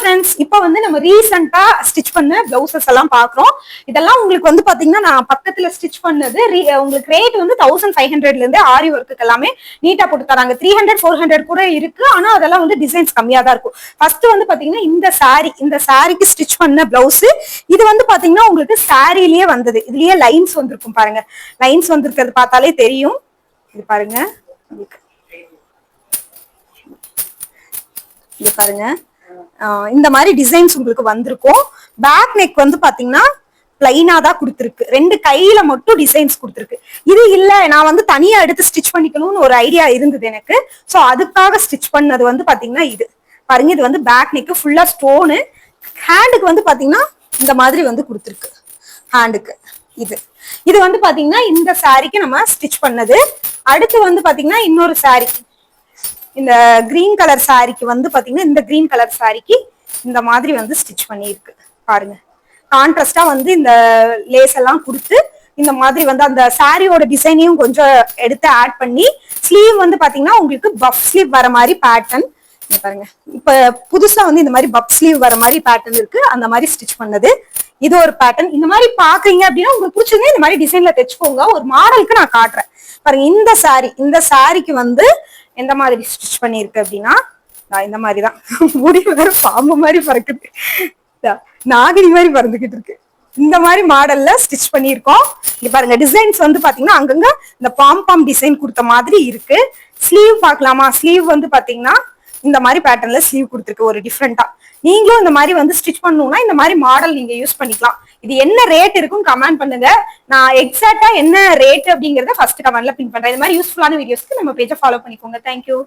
Friends, இப்போ வந்து நம்ம ரீசெண்டா ஸ்டிச் பண்ண பிளவுசஸ் எல்லாம் பாக்குறோம். இதெல்லாம் உங்களுக்கு வந்து பாத்தீங்கன்னா நான் பக்கத்துல ஸ்டிச் பண்ணது. உங்களுக்கு ரேட் வந்து 1500ல இருந்து ஆரி ஒர்க்கு எல்லாமே நீட்டா போட்டு தராங்க. 300 400 கூட இருக்கு. ஆனா அதெல்லாம் வந்து டிசைன்ஸ் கம்மியா தான் இருக்கும். ஃபர்ஸ்ட் வந்து பாத்தீங்கன்னா இந்த சாரிக்கு ஸ்டிச் பண்ண பிளவுஸ். இது வந்து பாத்தீங்கன்னா உங்களுக்கு சாரிலேயே வந்தது. இதுலயே லைன்ஸ் வந்திருக்கும் பாருங்க. லைன்ஸ் வந்திருக்கிறது பார்த்தாலே தெரியும். இது பாருங்க, இது பாருங்க. இந்த மாதிரி டிசைன்ஸ் உங்களுக்கு வந்திருக்கும். பேக் நெக் வந்து பாத்தீங்கன்னா பிளைனா தான் கொடுத்துருக்கு. ரெண்டு கையில மட்டும் டிசைன்ஸ் கொடுத்துருக்கு. இது இல்ல நான் வந்து தனியா எடுத்து ஸ்டிச் பண்ணிக்கணும்னு ஒரு ஐடியா இருந்தது எனக்கு. சோ அதுக்காக ஸ்டிச் பண்ணது வந்து பாத்தீங்கன்னா இது பாருங்க. இது வந்து பேக் நெக் ஃபுல்லா ஸ்டோனு. ஹேண்டுக்கு வந்து பாத்தீங்கன்னா இந்த மாதிரி வந்து கொடுத்துருக்கு. ஹேண்டுக்கு இது வந்து பாத்தீங்கன்னா இந்த சாரிக்கு நம்ம ஸ்டிச் பண்ணது. அடுத்து வந்து பாத்தீங்கன்னா இன்னொரு சாரி, இந்த கிரீன் கலர் சாரிக்கு வந்து பாத்தீங்கன்னா இந்த கிரீன் கலர் சாரிக்கு இந்த மாதிரி வந்து ஸ்டிச் பண்ணிருக்கு பாருங்க. கான்ட்ராஸ்டா வந்து இந்த லேஸ் எல்லாம் கொடுத்து இந்த மாதிரி வந்து அந்த சாரியோட டிசைனையும் கொஞ்சம் எடுத்து ஆட் பண்ணி ஸ்லீவ் வந்து பாத்தீங்கன்னா உங்களுக்கு பஃப் ஸ்லீவ் வர மாதிரி பேட்டர்ன் பாருங்க. இப்ப புதுசா வந்து இந்த மாதிரி பஃப் ஸ்லீவ் வர மாதிரி பேட்டர்ன் இருக்கு. அந்த மாதிரி ஸ்டிச் பண்ணது. இது ஒரு பேட்டர்ன். இந்த மாதிரி பாக்குறீங்க அப்படின்னா உங்களுக்கு பிடிச்சது இந்த மாதிரி டிசைன்ல தைச்சுக்கோங்க. ஒரு மாடலுக்கு நான் காட்டுறேன் பாருங்க. இந்த சாரிக்கு வந்து எந்த மாதிரி ஸ்டிச் பண்ணிருக்கு அப்படின்னா இந்த மாதிரிதான். முடிவு வேற பாம்பு மாதிரி பறக்குது, நாகினி மாதிரி பறந்துகிட்டு இருக்கு. இந்த மாதிரி மாடல்ல ஸ்டிச் பண்ணிருக்கோம். இங்க பாருங்க, டிசைன்ஸ் வந்து பாத்தீங்கன்னா அங்கங்க இந்த பாம் டிசைன் கொடுத்த மாதிரி இருக்கு. ஸ்லீவ் பாக்கலாமா? ஸ்லீவ் வந்து பாத்தீங்கன்னா இந்த மாதிரி பேட்டர்ன்ல ஸ்லீவ் கொடுத்துருக்கு ஒரு டிஃப்ரெண்டா. நீங்களும் இந்த மாதிரி வந்து ஸ்டிச் பண்ணணும்னா இந்த மாதிரி மாடல் நீங்க யூஸ் பண்ணிக்கலாம். இது என்ன ரேட் இருக்கும் கமெண்ட் பண்ணுங்க. நான் எக்ஸாக்டா என்ன ரேட் அப்படிங்கறத ஃபர்ஸ்ட் கமெண்ட்ல பின் பண்றேன். இந்த மாதிரி யூஸ்ஃபுல்லான வீடியோஸ்க்கு நம்ம பேஜை ஃபாலோ பண்ணிக்கோங்க. தேங்க்யூ.